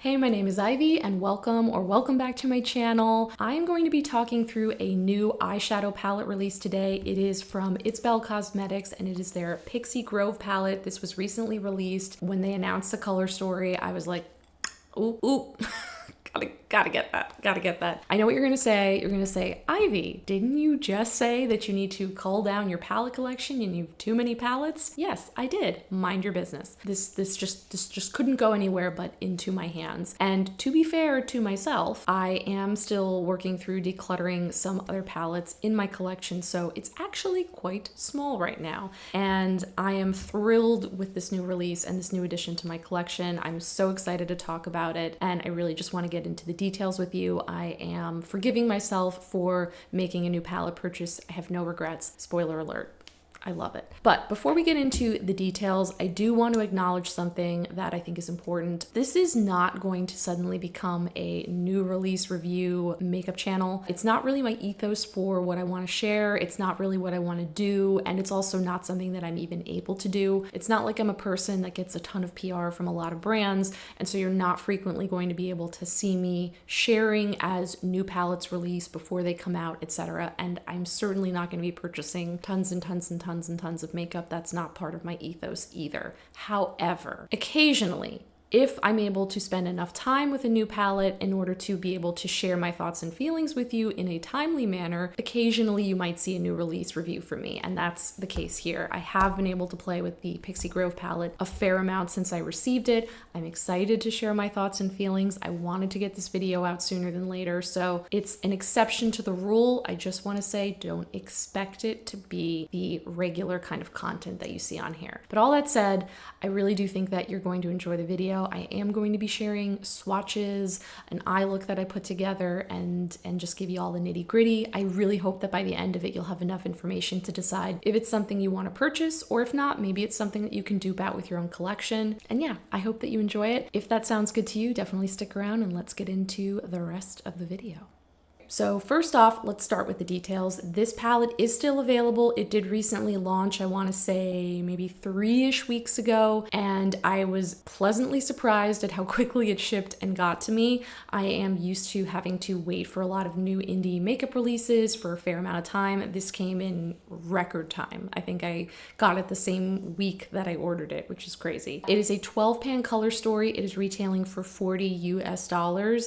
Hey, my name is Ivy and welcome back to my channel. I'm going to be talking through a new eyeshadow palette release today. It is from Isabella Cosmetics and it is their Pixie Grove palette. This was recently released. When they announced the color story, I was like, ooh. Gotta get that. I know what you're gonna say. You're gonna say, Ivy, didn't you just say that you need to cull down your palette collection and you have too many palettes? Yes, I did. Mind your business. This just couldn't go anywhere but into my hands. And to be fair to myself, I am still working through decluttering some other palettes in my collection, so it's actually quite small right now. And I am thrilled with this new release and this new addition to my collection. I'm so excited to talk about it, and I really just want to get into the details with you. I am forgiving myself for making a new palette purchase. I have no regrets. Spoiler alert. I love it. But before we get into the details, I do want to acknowledge something that I think is important. This is not going to suddenly become a new release review makeup channel. It's not really my ethos for what I want to share. It's not really what I want to do. And it's also not something that I'm even able to do. It's not like I'm a person that gets a ton of PR from a lot of brands. And so you're not frequently going to be able to see me sharing as new palettes release before they come out, etc. And I'm certainly not going to be purchasing tons and tons of makeup. That's not part of my ethos either. However, occasionally, if I'm able to spend enough time with a new palette in order to be able to share my thoughts and feelings with you in a timely manner, occasionally you might see a new release review from me, and that's the case here. I have been able to play with the Pixie Grove palette a fair amount since I received it. I'm excited to share my thoughts and feelings. I wanted to get this video out sooner than later, so it's an exception to the rule. I just want to say, don't expect it to be the regular kind of content that you see on here. But all that said, I really do think that you're going to enjoy the video. I am going to be sharing swatches, an eye look that I put together, and just give you all the nitty gritty. I really hope that by the end of it, you'll have enough information to decide if it's something you want to purchase, or if not, maybe it's something that you can dupe out with your own collection. And yeah, I hope that you enjoy it. If that sounds good to you, definitely stick around and let's get into the rest of the video. So first off, let's start with the details. This palette is still available. It did recently launch, I want to say maybe 3-ish weeks ago, and I was pleasantly surprised at how quickly it shipped and got to me. I am used to having to wait for a lot of new indie makeup releases for a fair amount of time. This came in record time. I think I got it the same week that I ordered it, which is crazy. It is a 12-pan color story. It is retailing for $40 US.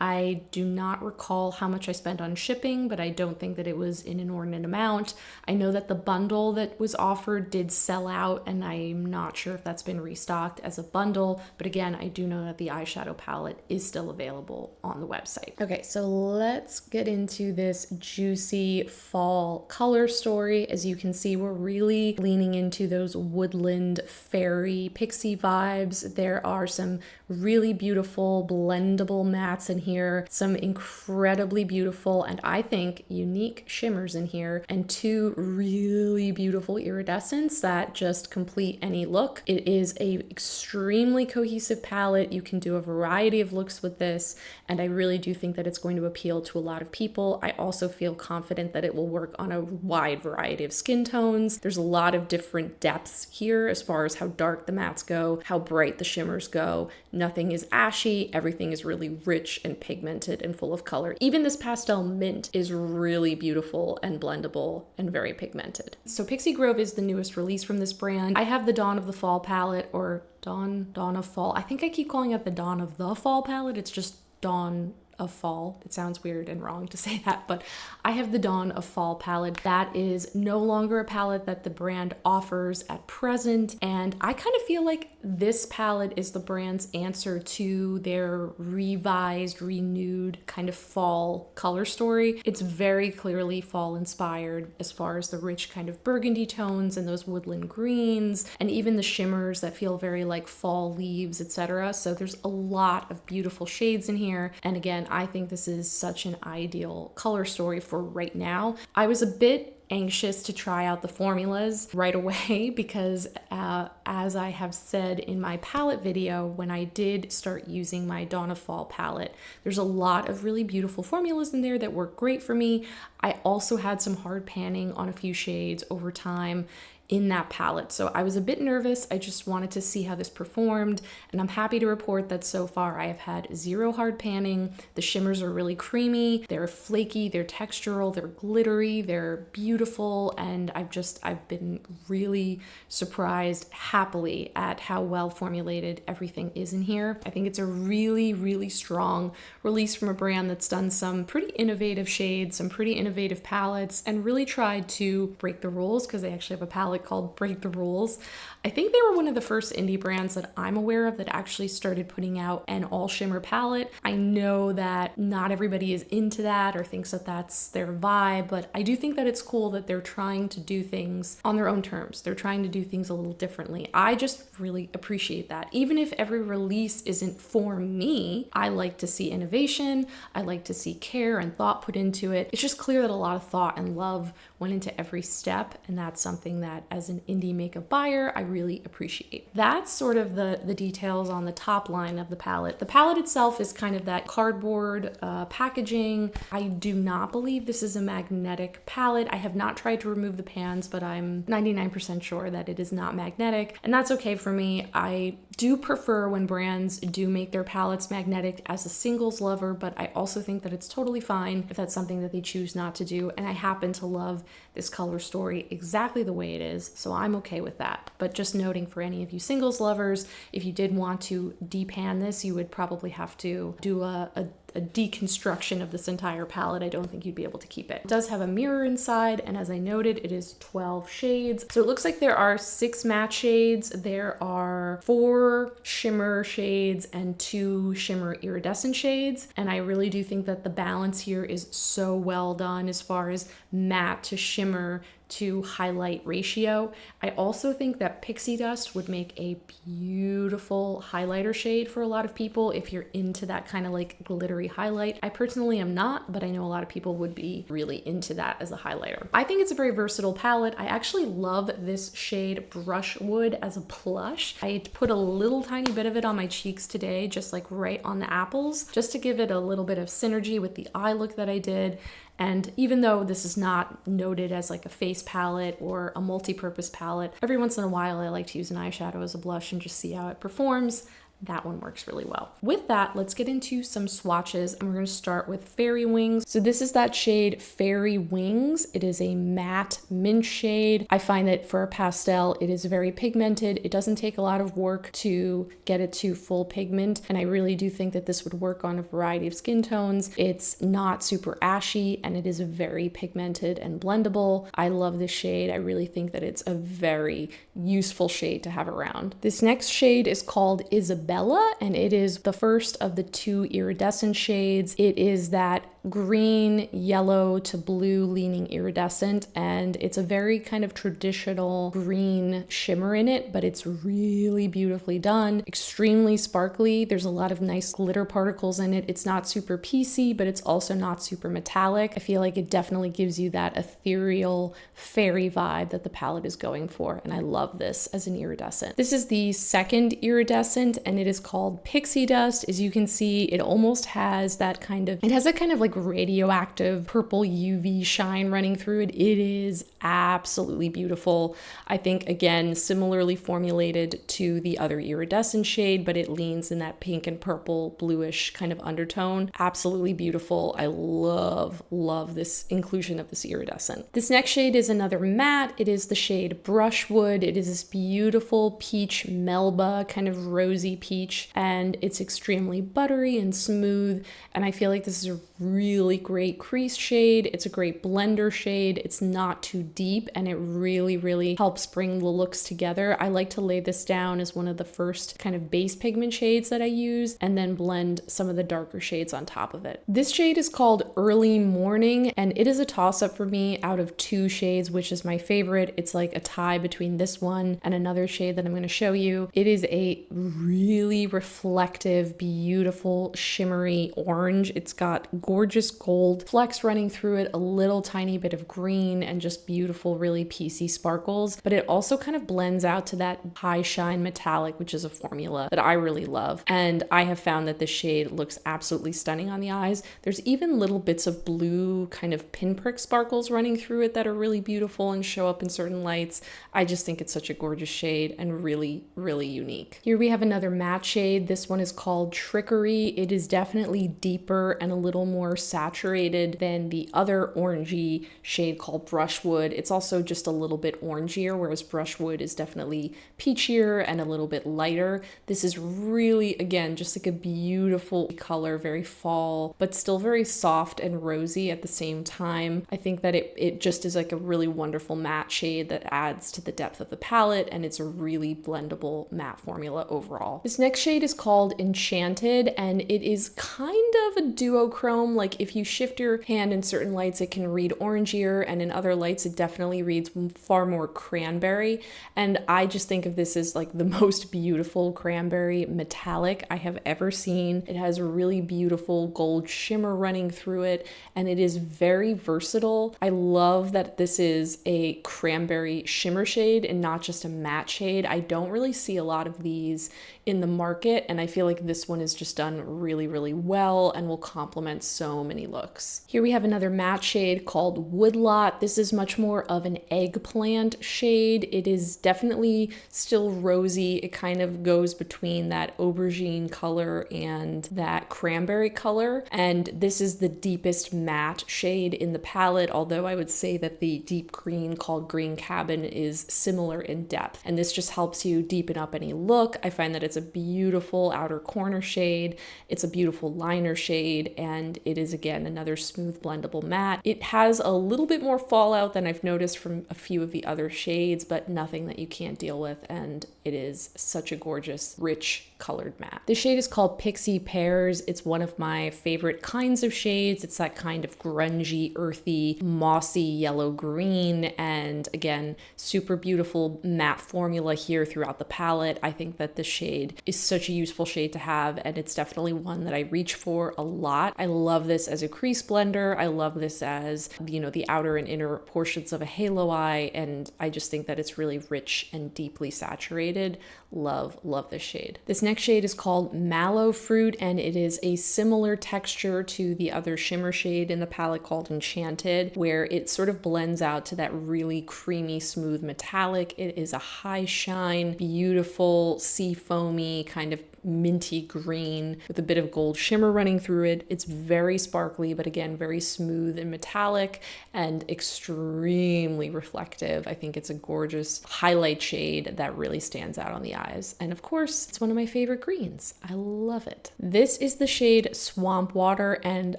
I do not recall how much I spent on shipping, but I don't think that it was an inordinate amount. I know that the bundle that was offered did sell out, and I'm not sure if that's been restocked as a bundle, but again, I do know that the eyeshadow palette is still available on the website. Okay, so let's get into this juicy fall color story. As you can see, we're really leaning into those woodland fairy pixie vibes. There are some really beautiful blendable mattes in here, some incredibly beautiful and I think unique shimmers in here, and two really beautiful iridescents that just complete any look. It is a extremely cohesive palette. You can do a variety of looks with this, and I really do think that it's going to appeal to a lot of people. I also feel confident that it will work on a wide variety of skin tones. There's a lot of different depths here as far as how dark the mattes go, how bright the shimmers go. Nothing is ashy. Everything is really rich and pigmented and full of color. Even this pastel mint is really beautiful and blendable and very pigmented. So Pixie Grove is the newest release from this brand. I have the Dawn of the Fall palette, or Dawn of Fall. I think I keep calling it the Dawn of the Fall palette. It's just Dawn of Fall. It sounds weird and wrong to say that, but I have the Dawn of Fall palette. That is no longer a palette that the brand offers at present, and I kind of feel like this palette is the brand's answer to their revised, renewed kind of fall color story. It's very clearly fall inspired as far as the rich kind of burgundy tones and those woodland greens, and even the shimmers that feel very like fall leaves, etc. So there's a lot of beautiful shades in here, and again, I think this is such an ideal color story for right now. I was a bit anxious to try out the formulas right away because as I have said in my palette video, when I did start using my Dawn of Fall palette, there's a lot of really beautiful formulas in there that work great for me. I also had some hard panning on a few shades over time. in that palette. So I was a bit nervous. I just wanted to see how this performed, and I'm happy to report that so far I have had zero hard panning. The shimmers are really creamy, they're flaky, they're textural, they're glittery, they're beautiful, and I've been really surprised happily at how well formulated everything is in here. I think it's a really strong release from a brand that's done some pretty innovative shades, some pretty innovative palettes, and really tried to break the rules, because they actually have a palette called Break the Rules. I think they were one of the first indie brands that I'm aware of that actually started putting out an all shimmer palette. I know that not everybody is into that or thinks that that's their vibe, but I do think that it's cool that they're trying to do things on their own terms. They're trying to do things a little differently. I just really appreciate that. Even if every release isn't for me, I like to see innovation. I like to see care and thought put into it. It's just clear that a lot of thought and love went into every step, and that's something that as an indie makeup buyer, I really appreciate. That's sort of the details on the top line of the palette. The palette itself is kind of that cardboard packaging. I do not believe this is a magnetic palette. I have not tried to remove the pans, but I'm 99% sure that it is not magnetic, and that's okay for me. I do prefer when brands do make their palettes magnetic as a singles lover, but I also think that it's totally fine if that's something that they choose not to do, and I happen to love this color story exactly the way it is, so I'm okay with that. But just noting for any of you singles lovers, if you did want to depan this, you would probably have to do a deconstruction of this entire palette. I don't think you'd be able to keep it. It does have a mirror inside, and as I noted, it is 12 shades. So it looks like there are 6 matte shades, there are 4 shimmer shades, and 2 shimmer iridescent shades. And I really do think that the balance here is so well done as far as matte to shimmer to highlight ratio. I also think that Pixie Dust would make a beautiful highlighter shade for a lot of people if you're into that kind of like glittery highlight. I personally am not, but I know a lot of people would be really into that as a highlighter. I think it's a very versatile palette. I actually love this shade Brushwood as a blush. I put a little tiny bit of it on my cheeks today, just like right on the apples, just to give it a little bit of synergy with the eye look that I did. And even though this is not noted as like a face palette or a multi-purpose palette, every once in a while I like to use an eyeshadow as a blush and just see how it performs. That one works really well. With that, let's get into some swatches, and we're going to start with Fairy Wings. So this is that shade Fairy Wings. It is a matte mint shade. I find that for a pastel, it is very pigmented. It doesn't take a lot of work to get it to full pigment, and I really do think that this would work on a variety of skin tones. It's not super ashy, and it is very pigmented and blendable. I love this shade. I really think that it's a very useful shade to have around. This next shade is called Isabella, and it is the first of the 2 iridescent shades. It is that green, yellow to blue leaning iridescent, and it's a very kind of traditional green shimmer in it, but it's really beautifully done, extremely sparkly. There's a lot of nice glitter particles in it. It's not super piecey, but it's also not super metallic. I feel like it definitely gives you that ethereal fairy vibe that the palette is going for, and I love this as an iridescent. This is the second iridescent, and it is called Pixie Dust. As you can see, it almost has that kind of, like radioactive purple UV shine running through it. It is absolutely beautiful. I think, again, similarly formulated to the other iridescent shade, but it leans in that pink and purple bluish kind of undertone. Absolutely beautiful. I love this inclusion of this iridescent. This next shade is another matte. It is the shade Brushwood. It is this beautiful peach melba, kind of rosy peach, and it's extremely buttery and smooth, and I feel like this is a really great crease shade. It's a great blender shade. It's not too deep, and it really helps bring the looks together. I like to lay this down as one of the first kind of base pigment shades that I use, and then blend some of the darker shades on top of it. This shade is called Early Morning, and it is a toss-up for me out of 2 shades, which is my favorite. It's like a tie between this one and another shade that I'm going to show you. It is a really really reflective, beautiful, shimmery orange. It's got gorgeous gold flecks running through it, a little tiny bit of green, and just beautiful, really piecey sparkles. But it also kind of blends out to that high shine metallic, which is a formula that I really love. And I have found that the shade looks absolutely stunning on the eyes. There's even little bits of blue kind of pinprick sparkles running through it that are really beautiful and show up in certain lights. I just think it's such a gorgeous shade and really, really unique. Here we have another matte shade. This one is called Trickery. It is definitely deeper and a little more saturated than the other orangey shade called Brushwood. It's also just a little bit orangier, whereas Brushwood is definitely peachier and a little bit lighter. This is really, again, just like a beautiful color, very fall, but still very soft and rosy at the same time. I think that it just is like a really wonderful matte shade that adds to the depth of the palette, and it's a really blendable matte formula overall. This next shade is called Enchanted, and it is kind of a duochrome. Like if you shift your hand in certain lights, it can read orangier, and in other lights, it definitely reads far more cranberry. And I just think of this as like the most beautiful cranberry metallic I have ever seen. It has a really beautiful gold shimmer running through it, and it is very versatile. I love that this is a cranberry shimmer shade and not just a matte shade. I don't really see a lot of these in the market, and I feel like this one is just done really, really well and will complement so many looks. Here we have another matte shade called Woodlot. This is much more of an eggplant shade. It is definitely still rosy. It kind of goes between that aubergine color and that cranberry color, and this is the deepest matte shade in the palette, although I would say that the deep green called Green Cabin is similar in depth, and this just helps you deepen up any look. I find that it's a beautiful outer corner shade, it's a beautiful liner shade, and it is again another smooth blendable matte. It has a little bit more fallout than I've noticed from a few of the other shades, but nothing that you can't deal with, and it is such a gorgeous, rich colored matte. The shade is called Pixie Pears. It's one of my favorite kinds of shades. It's that kind of grungy, earthy, mossy yellow green, and again, super beautiful matte formula here throughout the palette. I think that this shade is such a useful shade to have, and it's definitely one that I reach for a lot. I love this as a crease blender. I love this as, you know, the outer and inner portions of a halo eye, and I just think that it's really rich and deeply saturated. Love this shade. This next shade is called Mallow Fruit, and it is a similar texture to the other shimmer shade in the palette called Enchanted, where it sort of blends out to that really creamy, smooth metallic. It is a high shine, beautiful, sea foamy kind of minty green with a bit of gold shimmer running through it. It's very sparkly, but again, very smooth and metallic and extremely reflective. I think it's a gorgeous highlight shade that really stands out on the eyes. And of course, it's one of my favorite greens. I love it. This is the shade Swamp Water, and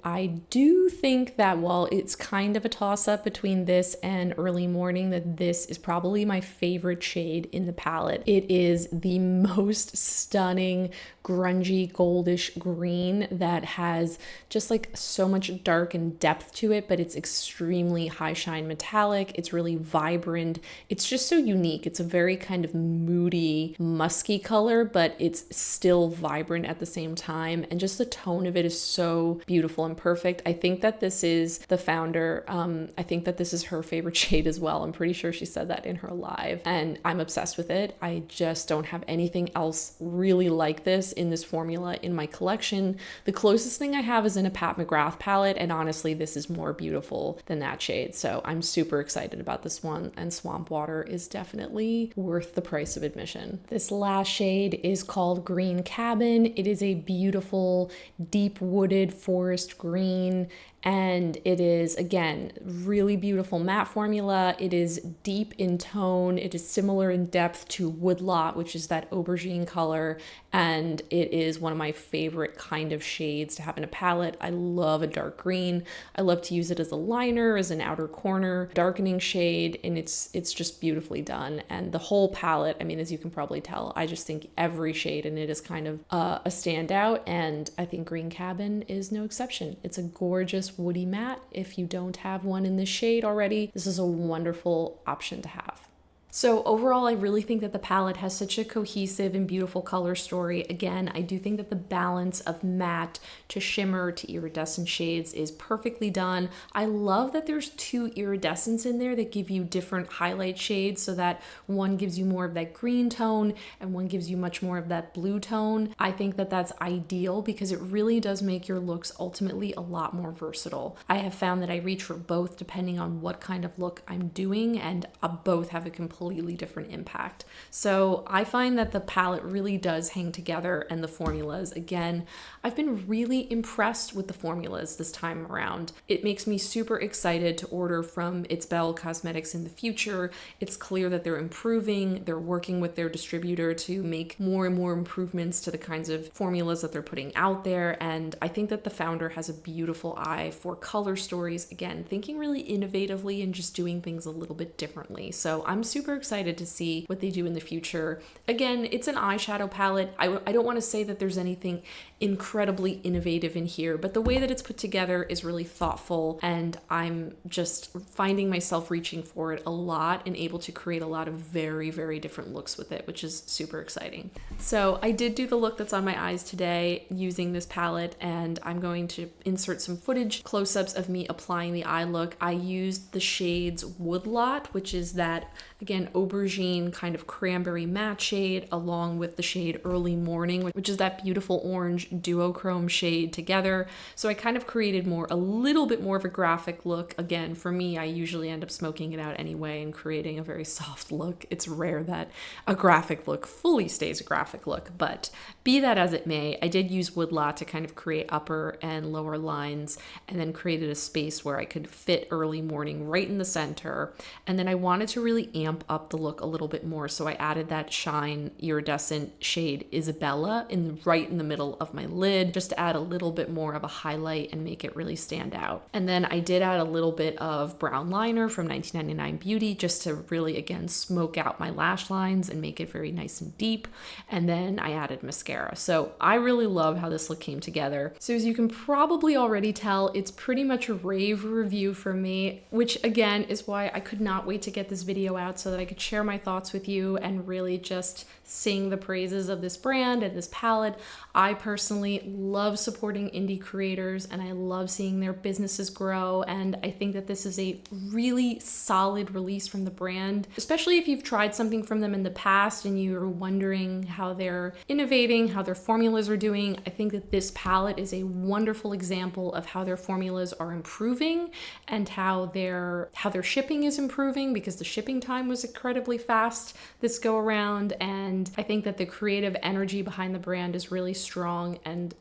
I do think that while it's kind of a toss-up between this and Early Morning, that this is probably my favorite shade in the palette. It is the most stunning grungy goldish green that has just like so much dark and depth to it, but it's extremely high shine metallic. It's really vibrant. It's just so unique. It's a very kind of moody, musky color, but it's still vibrant at the same time. And just the tone of it is so beautiful and perfect. I think that this is the founder. I think that this is her favorite shade as well. I'm pretty sure she said that in her live, and I'm obsessed with it. I just don't have anything else really like this in this formula in my collection. The closest thing I have is in a Pat McGrath palette, and honestly, this is more beautiful than that shade. So I'm super excited about this one, and Swamp Water is definitely worth the price of admission. This last shade is called Green Cabin. It is a beautiful, deep wooded forest green, and it is, again, really beautiful matte formula. It is deep in tone. It is similar in depth to Woodlot, which is that aubergine color, and it is one of my favorite kind of shades to have in a palette. I love a dark green. I love to use it as a liner, as an outer corner darkening shade, and it's just beautifully done. And the whole palette, I mean, as you can probably tell, I just think every shade in it is kind of a standout, and I think Green Cabin is no exception. It's a gorgeous woody matte. If you don't have one in this shade already, this is a wonderful option to have. So overall, I really think that the palette has such a cohesive and beautiful color story. Again, I do think that the balance of matte to shimmer to iridescent shades is perfectly done. I love that there's two iridescents in there that give you different highlight shades, so that one gives you more of that green tone and one gives you much more of that blue tone. I think that that's ideal because it really does make your looks ultimately a lot more versatile. I have found that I reach for both depending on what kind of look I'm doing, and both have a completely different impact. So I find that the palette really does hang together, and the formulas, again, I've been really impressed with the formulas this time around. It makes me super excited to order from Isabella Cosmetics in the future. It's clear that they're improving. They're working with their distributor to make more and more improvements to the kinds of formulas that they're putting out there. And I think that the founder has a beautiful eye for color stories. Again, thinking really innovatively and just doing things a little bit differently. So I'm super excited to see what they do in the future. Again, it's an eyeshadow palette. I don't want to say that there's anything incredibly innovative in here, but the way that it's put together is really thoughtful, and I'm just finding myself reaching for it a lot and able to create a lot of very, very different looks with it, which is super exciting. So I did do the look that's on my eyes today using this palette, and I'm going to insert some footage close-ups of me applying the eye look. I used the shades Woodlot, which is that, again, aubergine kind of cranberry matte shade, along with the shade Early Morning, which is that beautiful orange duochrome shade together. So I kind of created a little bit more of a graphic look. Again, for me, I usually end up smoking it out anyway and creating a very soft look. It's rare that a graphic look fully stays a graphic look, but be that as it may, I did use Woodlot to kind of create upper and lower lines, and then created a space where I could fit Early Morning right in the center. And then I wanted to really amp up the look a little bit more, so I added that shine iridescent shade Isabella right in the middle of my lid, just to add a little bit more of a highlight and make it really stand out. And then I did add a little bit of brown liner from 1999 Beauty, just to really, again, smoke out my lash lines and make it very nice and deep. And then I added mascara. So I really love how this look came together. So as you can probably already tell, it's pretty much a rave review for me, which again is why I could not wait to get this video out so that I could share my thoughts with you and really just sing the praises of this brand and this palette. I personally love supporting indie creators, and I love seeing their businesses grow, and I think that this is a really solid release from the brand, especially if you've tried something from them in the past and you're wondering how they're innovating, how their formulas are doing. I think that this palette is a wonderful example of how their formulas are improving and how their shipping is improving, because the shipping time was incredibly fast this go around. And I think that the creative energy behind the brand is really strong and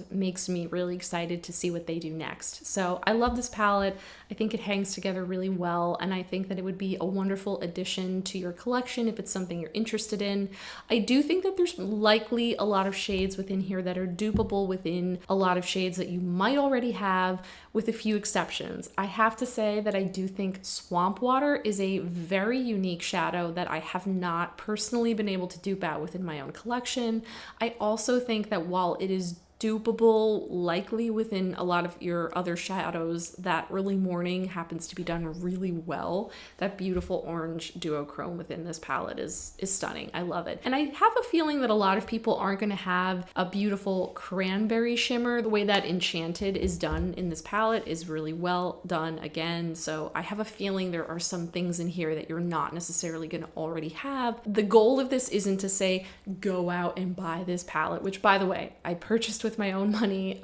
makes me really excited to see what they do next. So I love this palette. I think it hangs together really well, and I think that it would be a wonderful addition to your collection if it's something you're interested in. I do think that there's likely a lot of shades within here that are dupable within a lot of shades that you might already have, with a few exceptions. I have to say that I do think Swamp Water is a very unique shadow that I have not personally been able to dupe out within my own collection. I also think that while it is dupable likely within a lot of your other shadows, that Early Morning happens to be done really well. That beautiful orange duochrome within this palette is stunning. I love it. And I have a feeling that a lot of people aren't going to have a beautiful cranberry shimmer. The way that Enchanted is done in this palette is really well done again. So I have a feeling there are some things in here that you're not necessarily going to already have. The goal of this isn't to say go out and buy this palette, which, by the way, I purchased with my own money.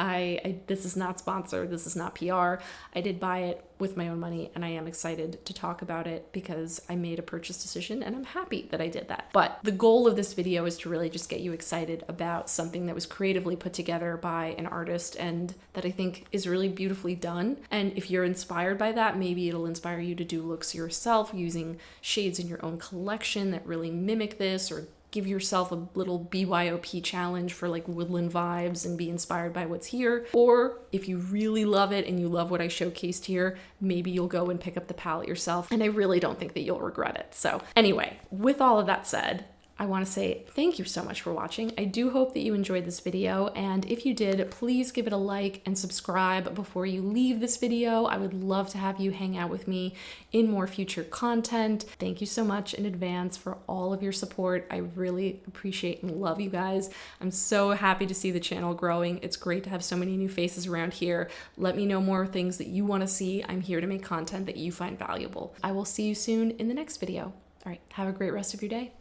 This is not sponsored. This is not PR. I did buy it with my own money, and I am excited to talk about it because I made a purchase decision and I'm happy that I did that. But the goal of this video is to really just get you excited about something that was creatively put together by an artist and that I think is really beautifully done. And if you're inspired by that, maybe it'll inspire you to do looks yourself using shades in your own collection that really mimic this, or give yourself a little BYOP challenge for like woodland vibes and be inspired by what's here. Or if you really love it and you love what I showcased here, maybe you'll go and pick up the palette yourself, and I really don't think that you'll regret it. So anyway, with all of that said, I want to say thank you so much for watching. I do hope that you enjoyed this video, and if you did, please give it a like and subscribe before you leave this video. I would love to have you hang out with me in more future content. Thank you so much in advance for all of your support. I really appreciate and love you guys. I'm so happy to see the channel growing. It's great to have so many new faces around here. Let me know more things that you want to see. I'm here to make content that you find valuable. I will see you soon in the next video. All right, have a great rest of your day.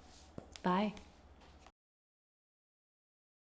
Bye.